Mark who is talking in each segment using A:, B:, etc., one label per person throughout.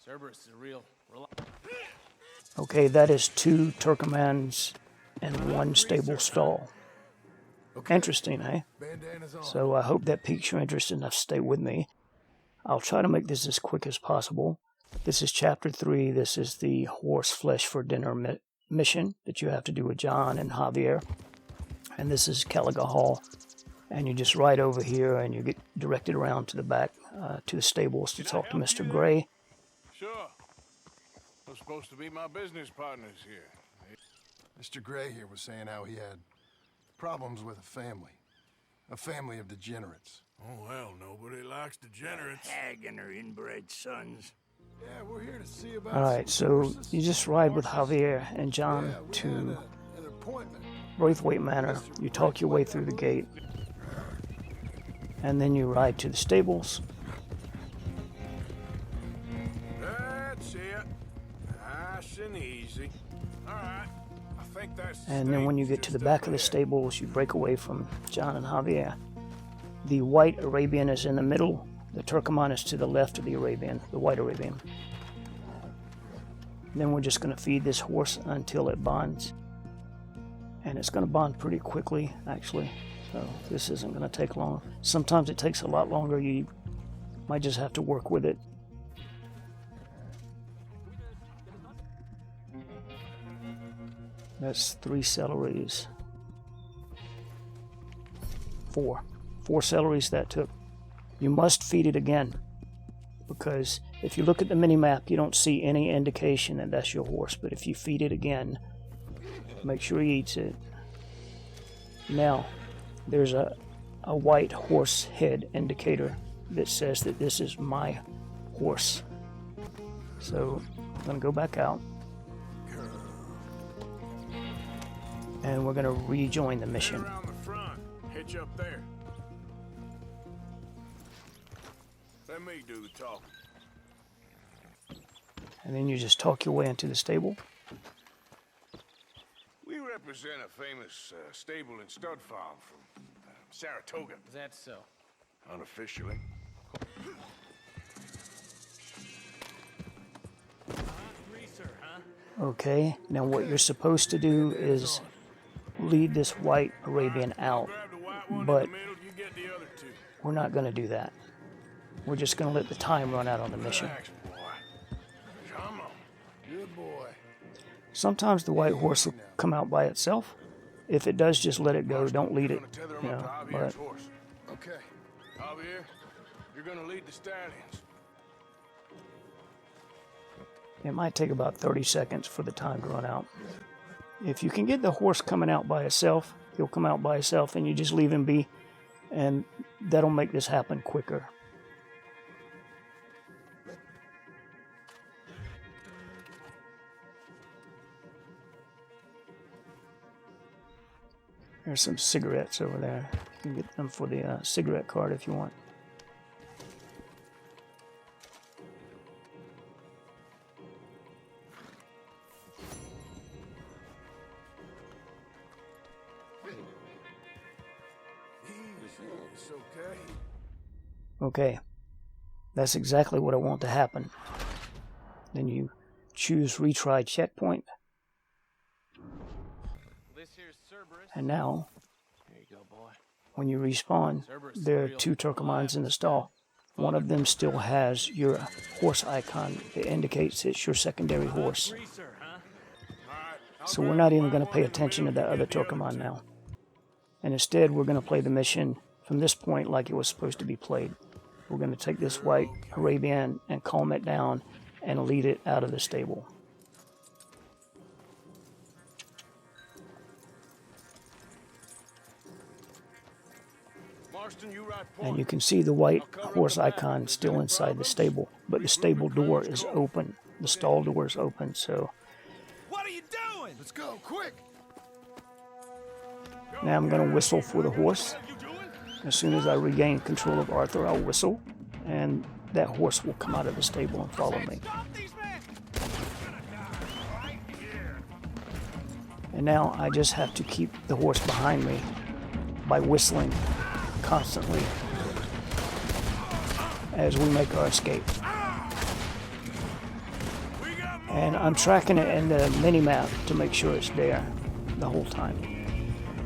A: Cerberus is a real.
B: Okay, that is 2 Turkomans and 1 stable stall. Interesting, eh? So I hope that piques your interest enough to stay with me. I'll try to make this as quick as possible. This is Chapter 3. This is the horse flesh for dinner mission that you have to do with John and Javier. And this is Caliga Hall. And you just ride over here and you get directed around to the back, to the stables to talk to Mr. Gray.
C: Sure. They're supposed to be my business partners here.
D: Mr. Gray here was saying how he had problems with a family of degenerates.
C: Oh, well, nobody likes degenerates.
E: Hag and her inbred sons.
D: Yeah, we're here to see about.
B: Alright, so you just ride with Javier and John to
D: an appointment.
B: Braithwaite Manor. You talk your way through the gate. And then you ride to the stables.
C: That's it. Nice and easy. All right. I think that's.
B: And then when you get to the back of the stables, you break away from John and Javier. The white Arabian is in the middle. The Turkoman is to the left of the Arabian, the white Arabian. Then we're just going to feed this horse until it bonds. And it's going to bond pretty quickly, actually. So this isn't going to take long. Sometimes it takes a lot longer. You might just have to work with it. That's 3 celeries. 4 celeries that took. You must feed it again, because if you look at the mini-map, you don't see any indication that that's your horse. But if you feed it again, make sure he eats it. Now, there's a white horse head indicator that says that this is my horse. So I'm going to go back out. And we're going to rejoin the mission.
C: Around the front. Hitch up there. Let me do the talking.
B: And then you just talk your way into the stable.
C: We represent a famous stable and stud farm from Saratoga.
A: Is that so?
C: Unofficially.
A: Greaser, huh?
B: Okay, now what you're supposed to do is lead this white Arabian out,
C: Grab the white one
B: but
C: in the middle, you get the other 2.
B: we're not going to do that. We're just going to let the time run out on the mission.
C: Relax, boy. Come on.
D: Good boy.
B: Sometimes the white horse will come out by itself. If it does, just let it go. Don't lead it,
C: Gonna tether him
B: you
C: up
B: know.
C: to
B: But
C: Javier's horse.
D: Okay.
C: Javier, you're gonna lead the stallions.
B: it might take about 30 seconds for the time to run out. If you can get the horse coming out by itself, he'll come out by itself, and you just leave him be, and that'll make this happen quicker. There's some cigarettes over there. You can get them for the cigarette card if you want.
D: It's okay.
B: Okay, that's exactly what I want to happen. Then you choose retry checkpoint.
A: This here's Cerberus.
B: And now,
A: There you go, boy.
B: when you respawn, there are 2 Turkomans in the stall. One of them still has your horse icon. It indicates it's your secondary horse.
A: Greaser, huh?
B: So we're not even going to pay attention to that other Turkoman now. And instead, we're going to play the mission from this point like it was supposed to be played. We're going to take this white Arabian and calm it down and lead it out of the stable.
C: Marston, you right
B: And
C: point.
B: you can see the white horse icon still inside the stable, but the stable door is open. The stall door is open, so
E: What are you doing?
D: Let's go, quick!
B: now I'm going to whistle for the horse. As soon as I regain control of Arthur, I'll whistle, and that horse will come out of the stable and follow me.
E: Stop these men!
B: And now I just have to keep the horse behind me by whistling constantly as we make our escape. And I'm tracking it in the mini-map to make sure it's there the whole time.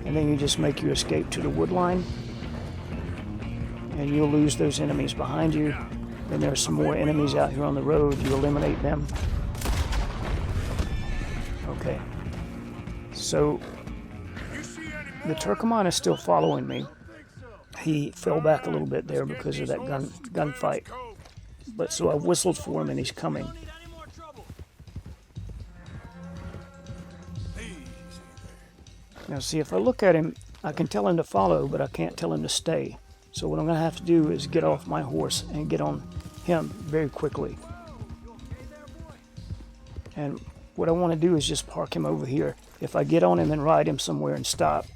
B: And then you just make your escape to the wood line. And you'll lose those enemies behind you. Then there are some more enemies out here on the road. You eliminate them. Okay. So the Turkoman is still following me. He fell back a little bit there because of that gunfight. But so I whistled for him and he's coming. Now see, if I look at him, I can tell him to follow, but I can't tell him to stay. So what I'm going to have to do is get off my horse and get on him very quickly. And what I want to do is just park him over here. If I get on him and ride him somewhere and stop,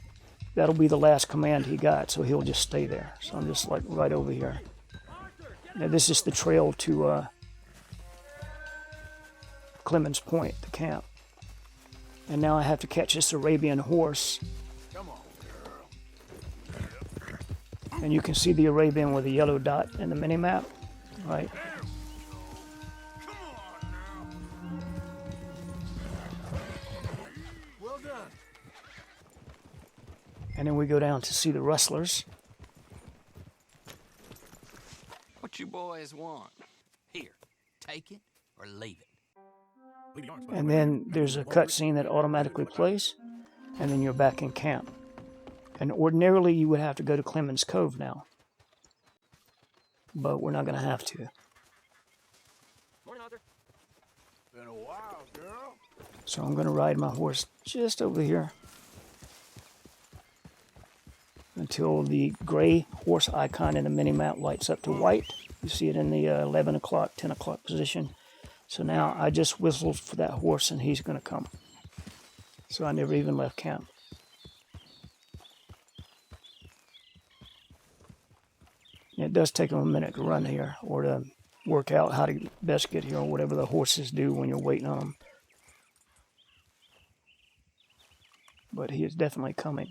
B: that'll be the last command he got, so he'll just stay there. So I'm just like right over here. Now this is the trail to Clemens Point, the camp. And now I have to catch this Arabian horse. And you can see the Arabian with a yellow dot in the mini-map, right?
C: Well done.
B: And then we go down to see the rustlers.
F: What you boys want? Here, take it or leave it.
B: And then there's a cutscene that automatically plays, and then you're back in camp. And ordinarily you would have to go to Clemens Cove now, but we're not going to have to.
C: Been a while, girl.
B: So I'm going to ride my horse just over here until the gray horse icon in the mini-map lights up to white. You see it in the 11 o'clock, 10 o'clock position. So now I just whistled for that horse and he's going to come. So I never even left camp. It does take them a minute to run here or to work out how to best get here or whatever the horses do when you're waiting on them. But he is definitely coming.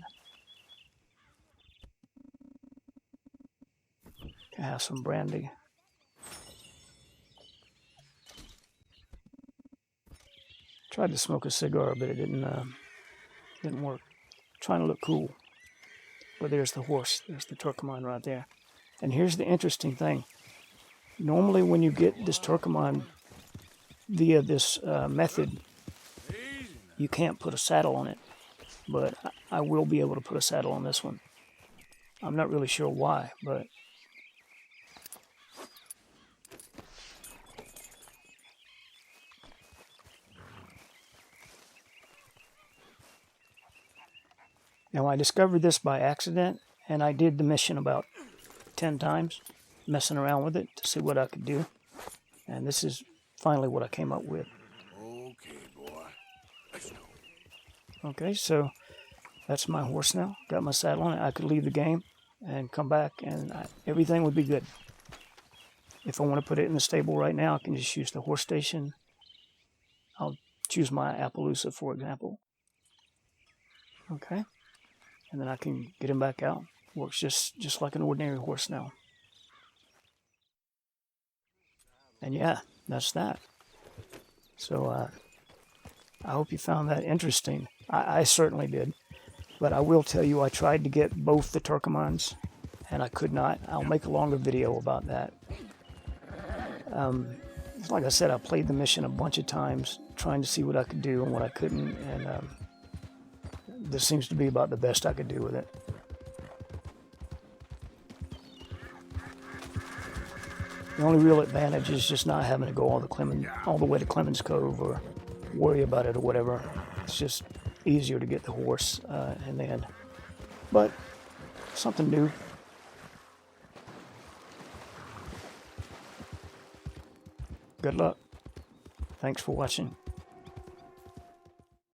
B: I have some brandy. Tried to smoke a cigar, but it didn't work. Trying to look cool. But there's the horse. There's the Turkoman right there. And here's the interesting thing. Normally when you get this Turkoman via this method, you can't put a saddle on it. But I will be able to put a saddle on this one. I'm not really sure why, but... Now I discovered this by accident, and I did the mission about 10 times, messing around with it to see what I could do. And this is finally what I came up with.
C: Okay, boy. Let's go.
B: Okay, so that's my horse now. Got my saddle on it. I could leave the game and come back, and everything would be good. If I want to put it in the stable right now, I can just use the horse station. I'll choose my Appaloosa, for example. Okay. And then I can get him back out. Works just like an ordinary horse now. And yeah, that's that. So I hope you found that interesting. I certainly did. But I will tell you, I tried to get both the Turkomans, and I could not. I'll make a longer video about that. Like I said, I played the mission a bunch of times, trying to see what I could do and what I couldn't, and this seems to be about the best I could do with it. The only real advantage is just not having to go all the way to Clemens Cove or worry about it or whatever. It's just easier to get the horse in the end. But something new. Good luck. Thanks for watching.